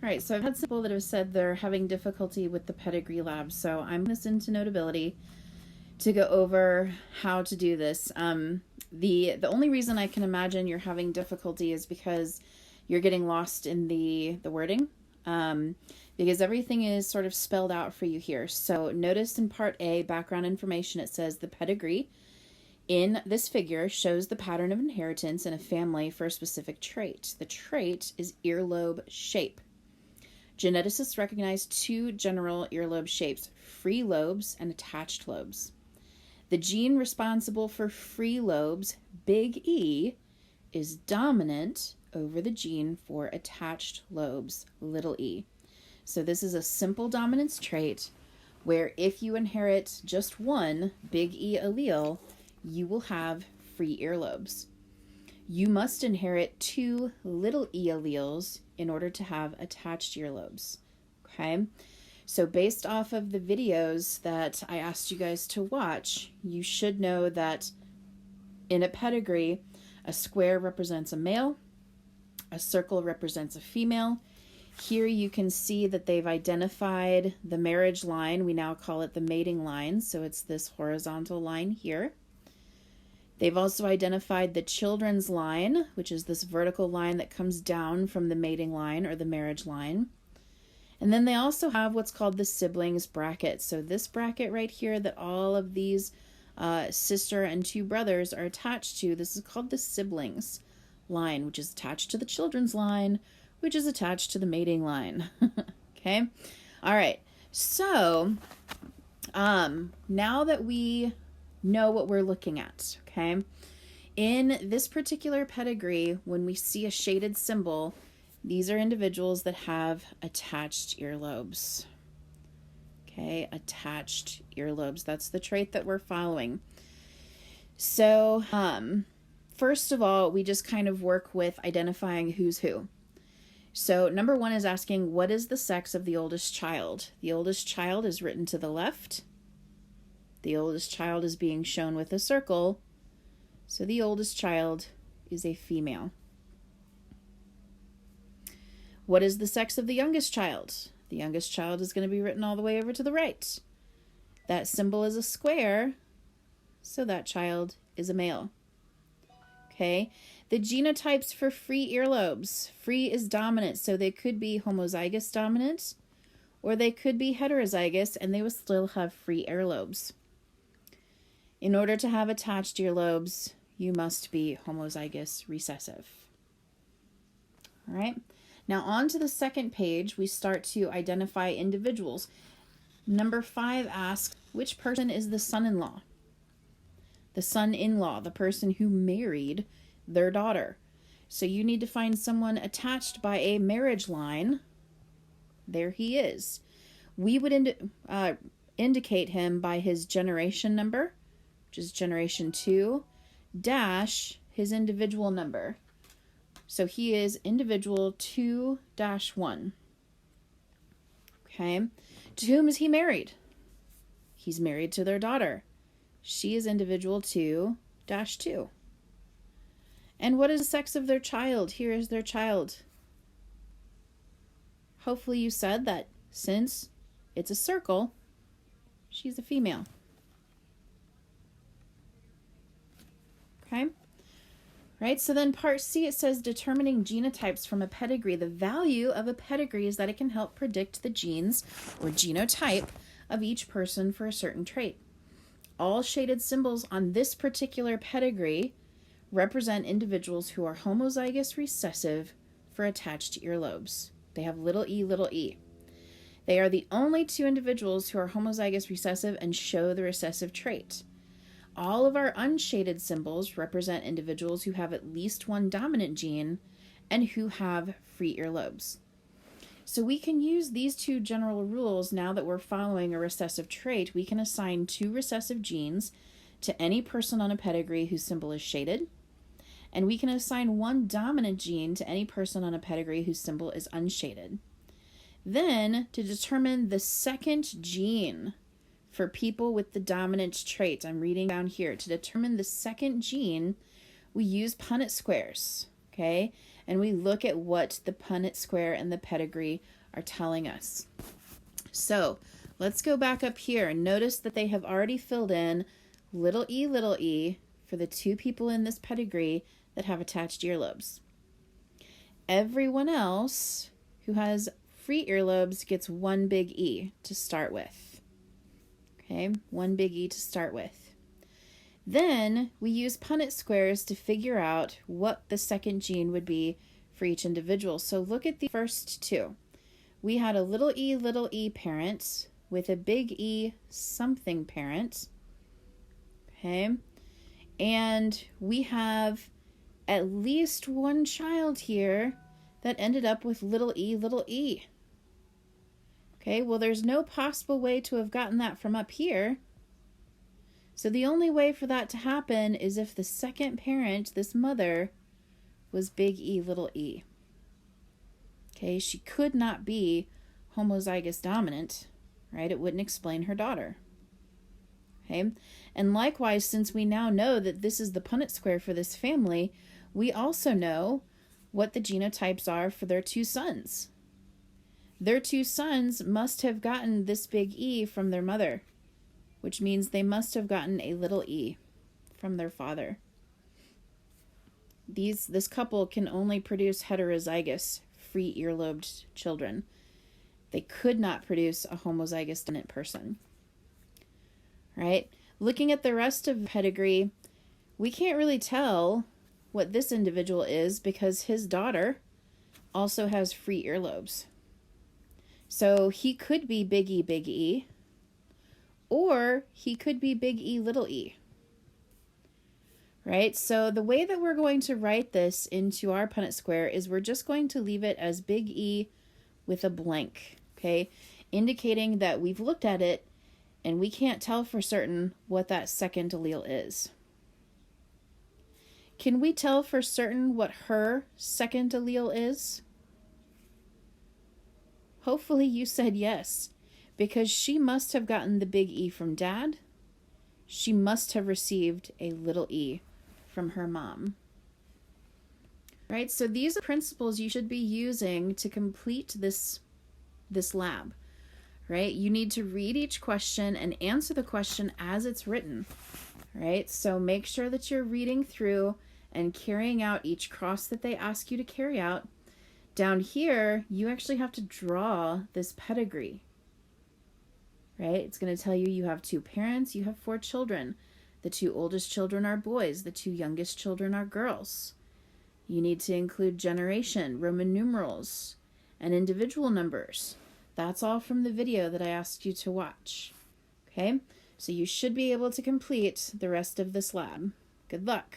All right, so I've had some people that have said they're having difficulty with the Pedigree Lab, so I'm going to send to Notability to go over how to do this. The only reason I can imagine you're having difficulty is because you're getting lost in the wording, because everything is sort of spelled out for you here. So notice in Part A, background information, it says the pedigree in this figure shows the pattern of inheritance in a family for a specific trait. The trait is earlobe shape. Geneticists recognize two general earlobe shapes, free lobes and attached lobes. The gene responsible for free lobes, big E, is dominant over the gene for attached lobes, little e. So this is a simple dominance trait where if you inherit just one big E allele, you will have free earlobes. You must inherit two little e alleles in order to have attached earlobes. Okay? So based off of the videos that I asked you guys to watch, you should know that in a pedigree, a square represents a male, a circle represents a female. Here you can see that they've identified the marriage line. We now call it the mating line. So it's this horizontal line here. They've also identified the children's line, which is this vertical line that comes down from the mating line or the marriage line. And then they also have what's called the siblings bracket. So this bracket right here that all of these sister and two brothers are attached to, this is called the siblings line, which is attached to the children's line, which is attached to the mating line. Okay? All right. So now that we know what we're looking at, okay? In this particular pedigree, when we see a shaded symbol, these are individuals that have attached earlobes. Okay, attached earlobes. That's the trait that we're following. So, first of all, we just kind of work with identifying who's who. So, number one is asking, what is the sex of the oldest child? The oldest child is written to the left. The oldest child is being shown with a circle. So the oldest child is a female. What is the sex of the youngest child? The youngest child is going to be written all the way over to the right. That symbol is a square, so that child is a male. Okay, the genotypes for free earlobes. Free is dominant, so they could be homozygous dominant, or they could be heterozygous, and they will still have free earlobes. In order to have attached earlobes, you must be homozygous recessive. All right. Now on to the second page, we start to identify individuals. Number 5 asks, which person is the son-in-law? The son-in-law, the person who married their daughter. So you need to find someone attached by a marriage line. There he is. We would indicate him by his generation number, which is generation 2, dash his individual number. So he is individual 2-1. Okay. To whom is he married? He's married to their daughter. She is individual 2-2. And what is the sex of their child? Here is their child. Hopefully you said that since it's a circle, she's a female. Okay. Right, so then part C, it says determining genotypes from a pedigree. The value of a pedigree is that it can help predict the genes or genotype of each person for a certain trait. All shaded symbols on this particular pedigree represent individuals who are homozygous recessive for attached earlobes. They have little e. They are the only two individuals who are homozygous recessive and show the recessive trait. All of our unshaded symbols represent individuals who have at least one dominant gene and who have free earlobes. So we can use these two general rules now that we're following a recessive trait. We can assign 2 recessive genes to any person on a pedigree whose symbol is shaded, and we can assign 1 dominant gene to any person on a pedigree whose symbol is unshaded. Then, to determine the second gene for people with the dominant trait, I'm reading down here, to determine the second gene, we use Punnett squares, okay? and we look at what the Punnett square and the pedigree are telling us. So let's go back up here and notice that they have already filled in little e for the 2 people in this pedigree that have attached earlobes. Everyone else who has free earlobes gets 1 big E to start with. Okay, 1 big E to start with. Then we use Punnett squares to figure out what the second gene would be for each individual. So look at the first 2. We had a little e parent with a big E something parent. Okay, and we have at least 1 child here that ended up with little e. Okay, well, there's no possible way to have gotten that from up here. So the only way for that to happen is if the second parent, this mother, was big E, little e. Okay, she could not be homozygous dominant, right? It wouldn't explain her daughter. Okay, and likewise, since we now know that this is the Punnett square for this family, we also know what the genotypes are for their 2 sons. Their 2 sons must have gotten this big E from their mother, which means they must have gotten a little e from their father. This couple can only produce heterozygous, free earlobed children. They could not produce a homozygous dominant person. Right? Looking at the rest of the pedigree, we can't really tell what this individual is because his daughter also has free earlobes. So he could be big E, or he could be big E, little e. Right? So the way that we're going to write this into our Punnett square is we're just going to leave it as big E with a blank, okay? Indicating that we've looked at it and we can't tell for certain what that second allele is. Can we tell for certain what her second allele is? Hopefully you said yes, because she must have gotten the big E from Dad. She must have received a little e from her mom. Right, so these are principles you should be using to complete this lab. Right, you need to read each question and answer the question as it's written. Right, so make sure that you're reading through and carrying out each cross that they ask you to carry out. Down here, you actually have to draw this pedigree. Right, it's going to tell you have 2 parents, you have 4 children. The 2 oldest children are boys, the 2 youngest children are girls. You need to include generation, Roman numerals, and individual numbers. That's all from the video that I asked you to watch. Okay, so you should be able to complete the rest of this lab. Good luck.